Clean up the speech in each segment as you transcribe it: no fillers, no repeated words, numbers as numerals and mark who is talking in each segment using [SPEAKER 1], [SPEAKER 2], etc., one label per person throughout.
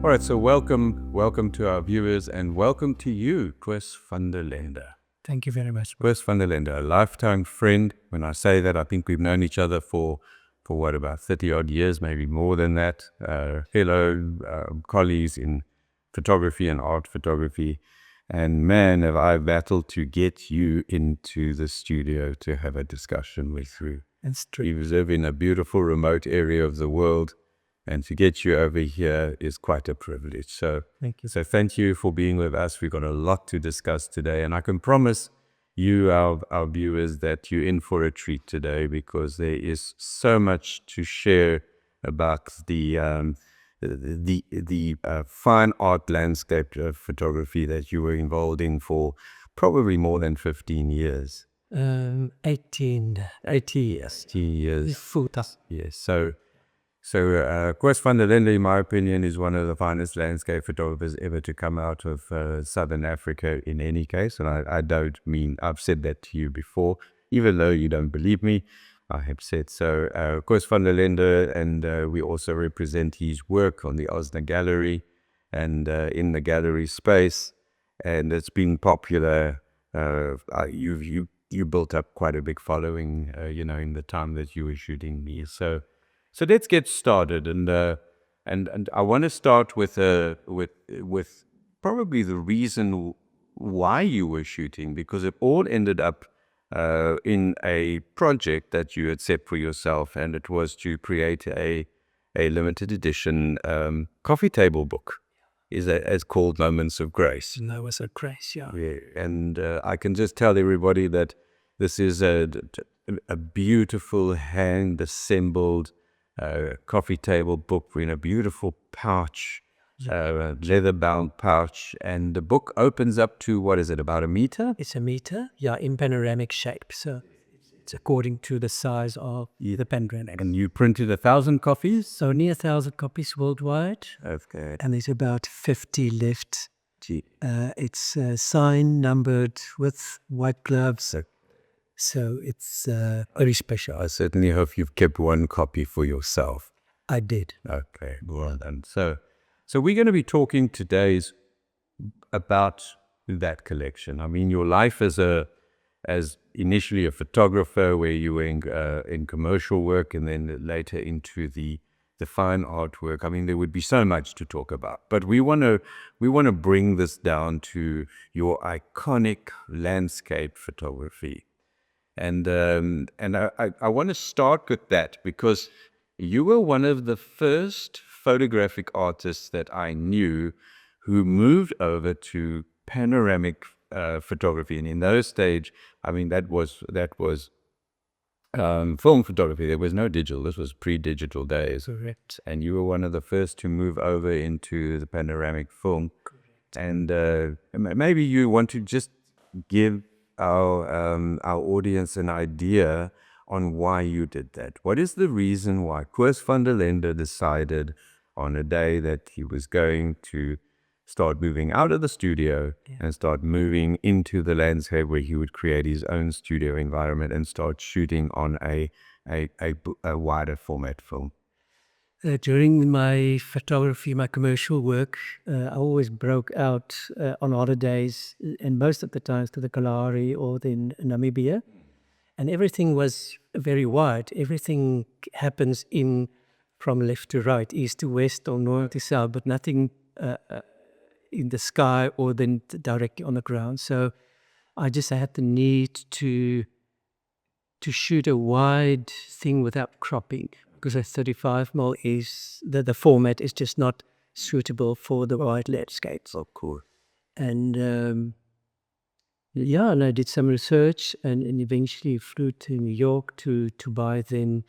[SPEAKER 1] All right, so welcome to our viewers and welcome to you, Koos van der Lende.
[SPEAKER 2] Thank you very much.
[SPEAKER 1] Koos van der Lende, a lifetime friend. When I say that, I think we've known each other for what, about 30 odd years, maybe more than that. Fellow colleagues in photography and art photography. And man, have I battled to get you into the studio to have a discussion with you.
[SPEAKER 2] That's true.
[SPEAKER 1] You live in a beautiful remote area of the world, and to get you over here is quite a privilege. So
[SPEAKER 2] Thank you.
[SPEAKER 1] So thank you for being with us. We've got a lot to discuss today, and I can promise you, our viewers, that you're in for a treat today because there is so much to share about the fine art landscape photography that you were involved in for probably more than 15 years.
[SPEAKER 2] 80 years.
[SPEAKER 1] 18 years.
[SPEAKER 2] Full time.
[SPEAKER 1] Yes. So Koos van der Lende, in my opinion, is one of the finest landscape photographers ever to come out of Southern Africa in any case. And I don't mean, I've said that to you before, even though you don't believe me, I have said so. Koos van der Lende, and we also represent his work on the Osner Gallery and in the gallery space. And it's been popular. You built up quite a big following, in the time that you were shooting me. So let's get started, and I want to start with probably the reason why you were shooting, because it all ended up in a project that you had set for yourself, and it was to create a limited edition coffee table book, as called Moments of Grace.
[SPEAKER 2] Moments of Grace, yeah.
[SPEAKER 1] And I can just tell everybody that this is a beautiful hand-assembled coffee table book in a beautiful pouch, leather-bound pouch, and the book opens up to, what is it, about a meter?
[SPEAKER 2] It's a meter, yeah, in panoramic shape. So it's according to the size of the panoramic.
[SPEAKER 1] And you printed 1,000 copies?
[SPEAKER 2] So near 1,000 copies worldwide.
[SPEAKER 1] Okay.
[SPEAKER 2] And there's about 50 left. It's signed, numbered with white gloves. So it's very special.
[SPEAKER 1] I certainly hope you've kept one copy for yourself.
[SPEAKER 2] I did.
[SPEAKER 1] Okay, well done. So we're going to be talking today about that collection. I mean, your life as initially a photographer, where you were in commercial work, and then later into the fine artwork. I mean, there would be so much to talk about, but we want to bring this down to your iconic landscape photography. And I want to start with that because you were one of the first photographic artists that I knew who moved over to panoramic photography. And in those days, I mean, that was film photography. There was no digital. This was pre-digital days.
[SPEAKER 2] Correct.
[SPEAKER 1] And you were one of the first to move over into the panoramic film. Correct. And maybe you want to just give our audience an idea on why you did that. What is the reason why Koos van der Lende decided on a day that he was going to start moving out of the studio and start moving into the landscape, where he would create his own studio environment and start shooting on a wider format film?
[SPEAKER 2] During my photography, my commercial work, I always broke out on holidays, and most of the times to the Kalahari or in Namibia. And everything was very wide. Everything happens from left to right, east to west, or north to south, but nothing in the sky or then directly on the ground. So I had the need to shoot a wide thing without cropping, because a 35mm is the format is just not suitable for the wide landscapes.
[SPEAKER 1] Of course.
[SPEAKER 2] And and I did some research and eventually flew to New York to buy then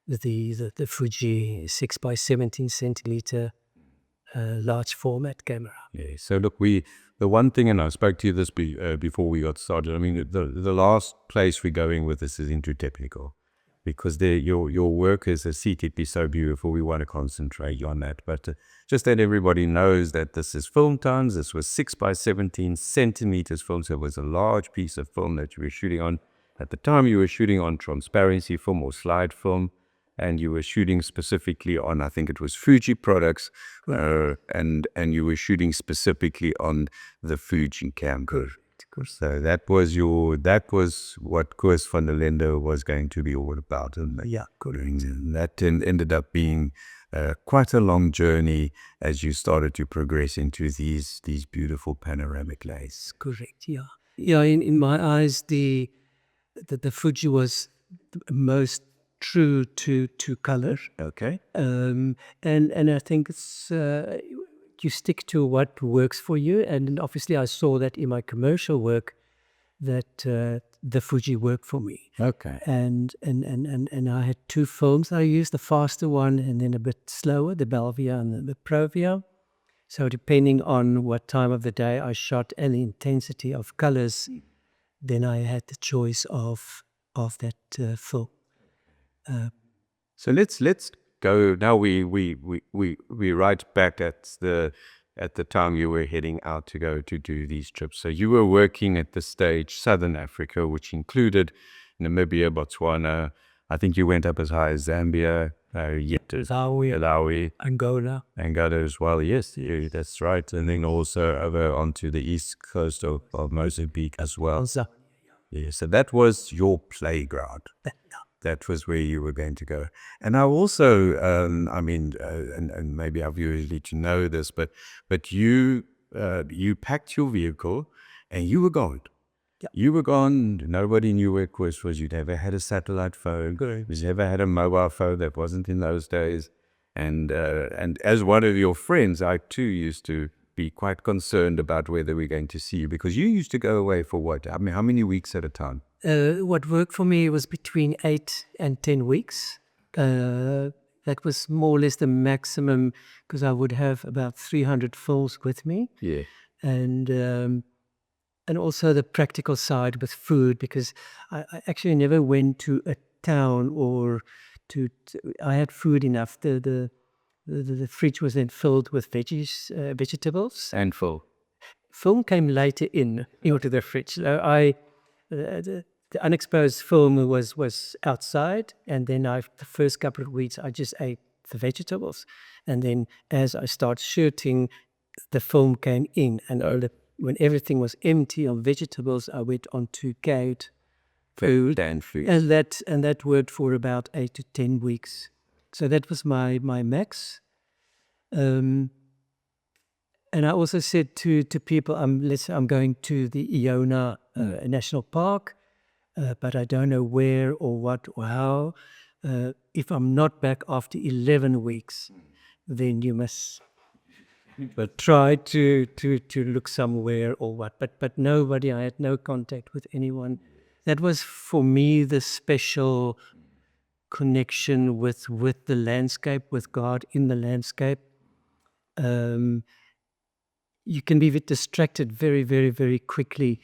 [SPEAKER 2] the Fuji 6x17 centimeter large format camera.
[SPEAKER 1] Yeah. So look, the one thing, and I spoke to you this before we got started. I mean, the last place we're going with this is into technical, because your work as a CTP is so beautiful. We want to concentrate on that. But just that everybody knows that this is film tons. This was 6x17 centimeters film, so it was a large piece of film that you were shooting on. At the time, you were shooting on transparency film or slide film. and you were shooting specifically on, I think it was Fuji products, and you were shooting specifically on the Fuji camera. So that was what Koos van der Lende was going to be all about. And that ended up being quite a long journey as you started to progress into these beautiful panoramic lays.
[SPEAKER 2] Correct, yeah. Yeah, in my eyes, the Fuji was most true to color.
[SPEAKER 1] Okay.
[SPEAKER 2] And I think it's you stick to what works for you. And obviously I saw that in my commercial work that the Fuji worked for me.
[SPEAKER 1] Okay.
[SPEAKER 2] And I had two films I used, the faster one and then a bit slower, the Belvia and the Provia. So depending on what time of the day I shot and the intensity of colors, then I had the choice of that film.
[SPEAKER 1] So let's go now. We right back at the time you were heading out to go to do these trips. So you were working at the stage Southern Africa, which included Namibia, Botswana. I think you went up as high as Zambia, Malawi,
[SPEAKER 2] Angola
[SPEAKER 1] as well. Yes, that's right. And then also over onto the east coast of Mozambique as well. Yeah, so that was your playground. That was where you were going to go. And I also, and maybe our viewers need to know this, but you packed your vehicle and you were gone.
[SPEAKER 2] Yeah.
[SPEAKER 1] You were gone. Nobody knew where Koos was. You never had a satellite phone.
[SPEAKER 2] Correct.
[SPEAKER 1] You never had a mobile phone. That wasn't in those days. And as one of your friends, I too used to be quite concerned about whether we're going to see you, because you used to go away for what? I mean, how many weeks at a time?
[SPEAKER 2] What worked for me was between 8 and 10 weeks. That was more or less the maximum, because I would have about 300 films with me.
[SPEAKER 1] Yeah.
[SPEAKER 2] And also the practical side with food, because I actually never went to a town or I had food enough. The fridge was then filled with vegetables.
[SPEAKER 1] And full.
[SPEAKER 2] Film came later into the fridge. So the unexposed film was outside, and then the first couple of weeks I just ate the vegetables, and then as I started shooting, the film came in, and when everything was empty of vegetables, I went on to canned food,
[SPEAKER 1] and
[SPEAKER 2] that worked for about 8 to 10 weeks. So that was my max. And I also said to people, I'm going to the Iona National Park, but I don't know where or what or how. If I'm not back after 11 weeks, then you must try to look somewhere or what. But nobody, I had no contact with anyone. That was for me the special connection with the landscape, with God in the landscape. You can be distracted very, very, very quickly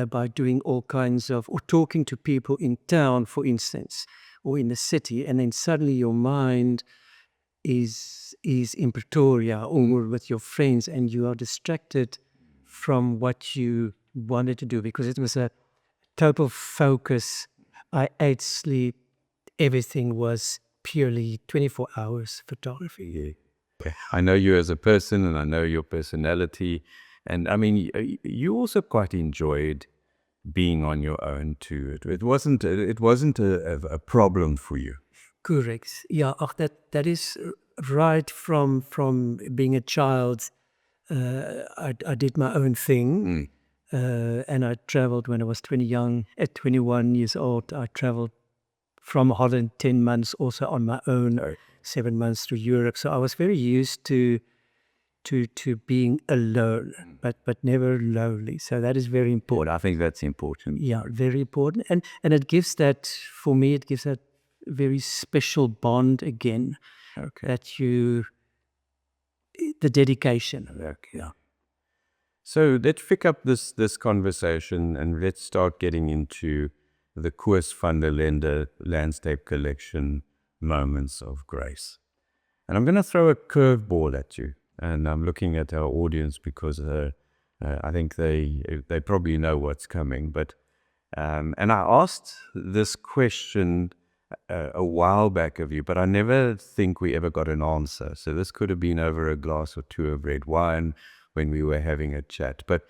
[SPEAKER 2] by doing all kinds of, or talking to people in town, for instance, or in the city, and then suddenly your mind is in Pretoria or with your friends, and you are distracted from what you wanted to do, because it was a total focus. I ate, sleep, everything was purely 24 hours photography.
[SPEAKER 1] Yeah. I know you as a person, and I know your personality, and I mean, you also quite enjoyed being on your own too. It wasn't a problem for you.
[SPEAKER 2] Correct. Yeah, that is right from being a child. I did my own thing, and I traveled when I was 21 years old. I traveled from Holland 10 months also on my own, 7 months through Europe. So I was very used to being alone, but never lonely. So that is very important.
[SPEAKER 1] I think that's important.
[SPEAKER 2] Yeah, very important. And it gives that, for me, it gives that very special bond again.
[SPEAKER 1] Okay.
[SPEAKER 2] That the dedication.
[SPEAKER 1] Okay. Yeah. So let's pick up this conversation, and let's start getting into the Koos van der Lende landscape collection, Moments of Grace. And I'm going to throw a curveball at you, and I'm looking at our audience because I think they probably know what's coming. But and I asked this question a while back of you, but I never think we ever got an answer. So this could have been over a glass or two of red wine when we were having a chat. But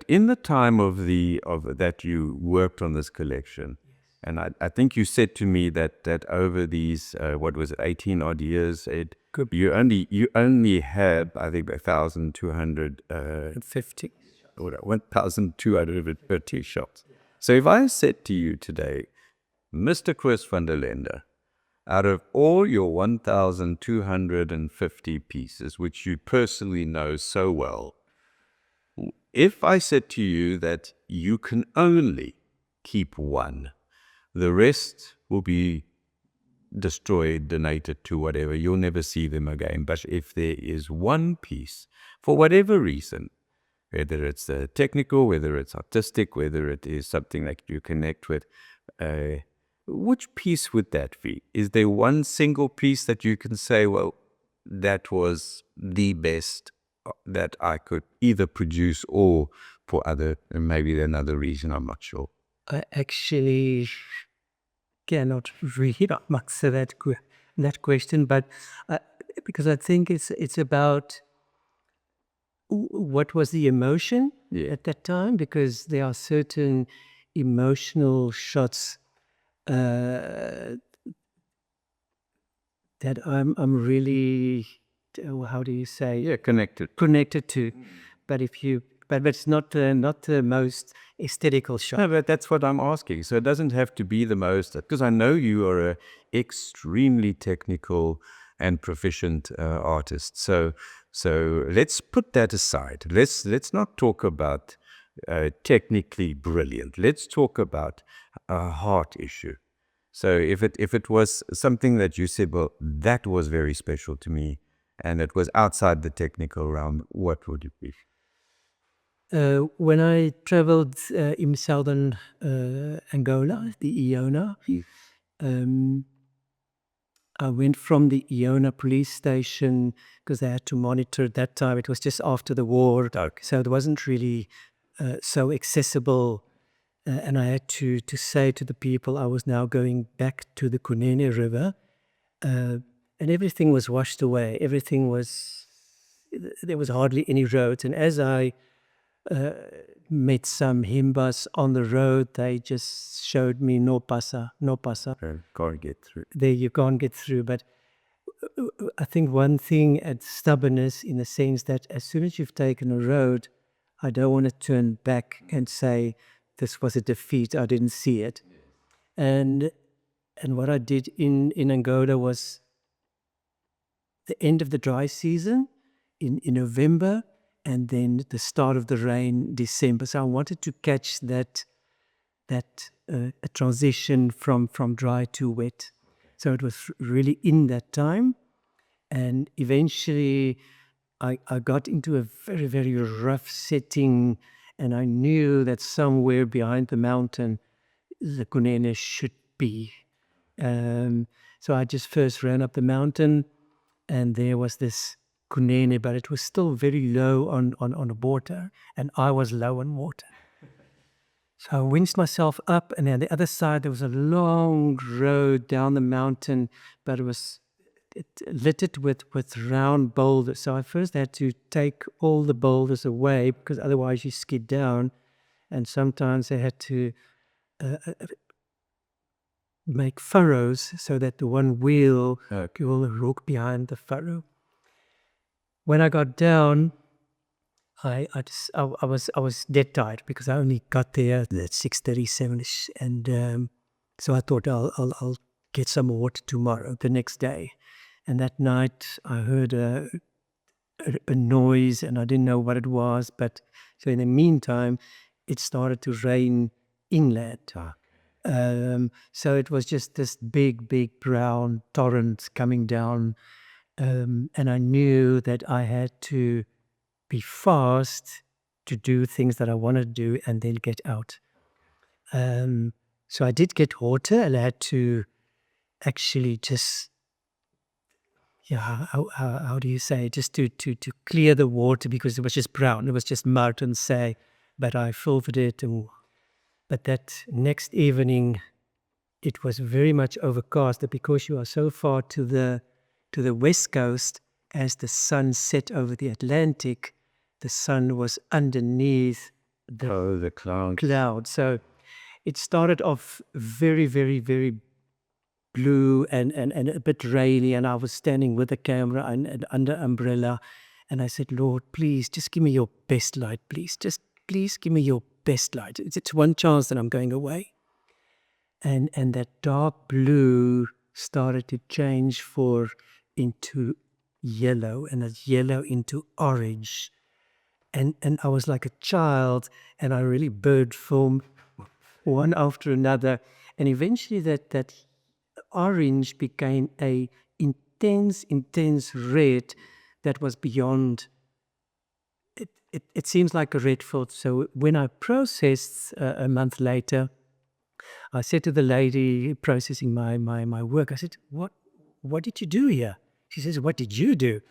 [SPEAKER 1] in the time of that you worked on this collection, and I think you said to me that over these what was it, 18 odd years, you only had, I think, 1,200
[SPEAKER 2] 50.
[SPEAKER 1] 1,250 shots. So if I said to you today, Mr. Koos van der Lende, out of all your 1,250 pieces, which you personally know so well, if I said to you that you can only keep one, the rest will be destroyed, donated to whatever, you'll never see them again. But if there is one piece, for whatever reason, whether it's technical, whether it's artistic, whether it is something that you connect with, which piece would that be? Is there one single piece that you can say, well, that was the best that I could either produce or for maybe another reason, I'm not sure.
[SPEAKER 2] I actually cannot really answer that question, but because I think it's about what was the emotion at that time, because there are certain emotional shots that I'm really, how do you say, connected to. But it's not the most aesthetical shot.
[SPEAKER 1] No, but that's what I'm asking. So it doesn't have to be the most, because I know you are an extremely technical and proficient artist. So let's put that aside. Let's not talk about technically brilliant. Let's talk about a heart issue. So if it was something that you said, well, that was very special to me, and it was outside the technical realm, what would it be?
[SPEAKER 2] When I traveled in southern Angola, the Iona, I went from the Iona police station because they had to monitor at that time. It was just after the war, so it wasn't really so accessible. And I had to say to the people I was now going back to the Kunene River, and everything was washed away. There was hardly any roads. And as I met some Himbas on the road, they just showed me no pasa.
[SPEAKER 1] Can't get through.
[SPEAKER 2] There you can't get through. But I think one thing at stubbornness, in the sense that as soon as you've taken a road, I don't want to turn back and say this was a defeat, I didn't see it. And what I did in Angola was the end of the dry season in November, and then the start of the rain, December. So I wanted to catch that a transition from dry to wet. So it was really in that time. And eventually I got into a very, very rough setting, and I knew that somewhere behind the mountain the Kunene should be. So I just first ran up the mountain, and there was this Kunene, but it was still very low on water, and I was low on water. So I winched myself up, and on the other side there was a long road down the mountain, but it was littered with round boulders. So I first had to take all the boulders away, because otherwise you skid down, and sometimes I had to make furrows so that the one wheel will walk behind the furrow. When I got down, I was dead tired, because I only got there at 6:37ish, and so I thought I'll get some water tomorrow, the next day. And that night I heard a noise, and I didn't know what it was. But so in the meantime, it started to rain inland. So it was just this big brown torrent coming down. And I knew that I had to be fast to do things that I wanted to do and then get out. So I did get water, and I had to actually just, how do you say, just to clear the water, because it was just brown. It was just mud and say, but I filtered it. But that next evening, it was very much overcast, that because you are so far to the west coast, as the sun set over the Atlantic, the sun was underneath
[SPEAKER 1] the clouds.
[SPEAKER 2] cloud. So it started off very, very, very blue and a bit rainy, and I was standing with the camera and under umbrella, and I said, Lord, please just give me your best light, please. Just please give me your best light. It's one chance that I'm going away. And that dark blue started to change into yellow, and that yellow into orange. And I was like a child, and I really bird filmed one after another. And eventually that orange became a intense red that was beyond. It seems like a red filth. So when I processed a month later, I said to the lady processing my work, I said, what did you do here? She says, what did you do?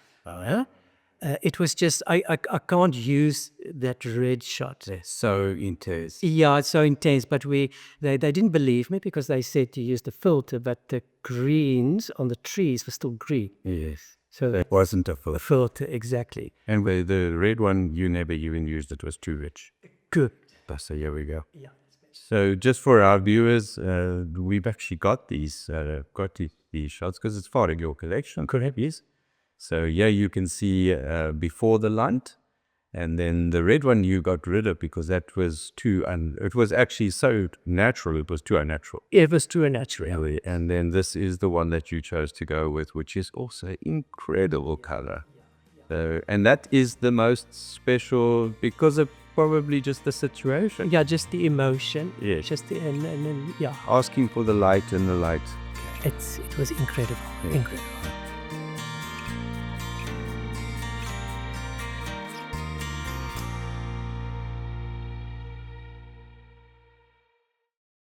[SPEAKER 2] It was just, I can't use that red shot.
[SPEAKER 1] They're so intense.
[SPEAKER 2] Yeah, it's so intense. But they didn't believe me because they said to use the filter, but the greens on the trees were still green.
[SPEAKER 1] Yes.
[SPEAKER 2] So
[SPEAKER 1] That wasn't a
[SPEAKER 2] the
[SPEAKER 1] filter.
[SPEAKER 2] filter, exactly.
[SPEAKER 1] And the red one, you never even used. It was too rich.
[SPEAKER 2] Good.
[SPEAKER 1] So here we go.
[SPEAKER 2] Yeah.
[SPEAKER 1] So just for our viewers, we've actually got these shots because it's part of your collection.
[SPEAKER 2] Correct.
[SPEAKER 1] Yes. So here you can see before the light, and then the red one you got rid of because that was it was actually so natural, it was too unnatural.
[SPEAKER 2] It was too unnatural.
[SPEAKER 1] Really. And then this is the one that you chose to go with, which is also incredible color. So, and that is the most special because of probably just the situation.
[SPEAKER 2] Yeah, just the emotion.
[SPEAKER 1] Yes.
[SPEAKER 2] Just and yeah.
[SPEAKER 1] Asking for the light and the light.
[SPEAKER 2] It was incredible.
[SPEAKER 1] Yeah.
[SPEAKER 2] Incredible.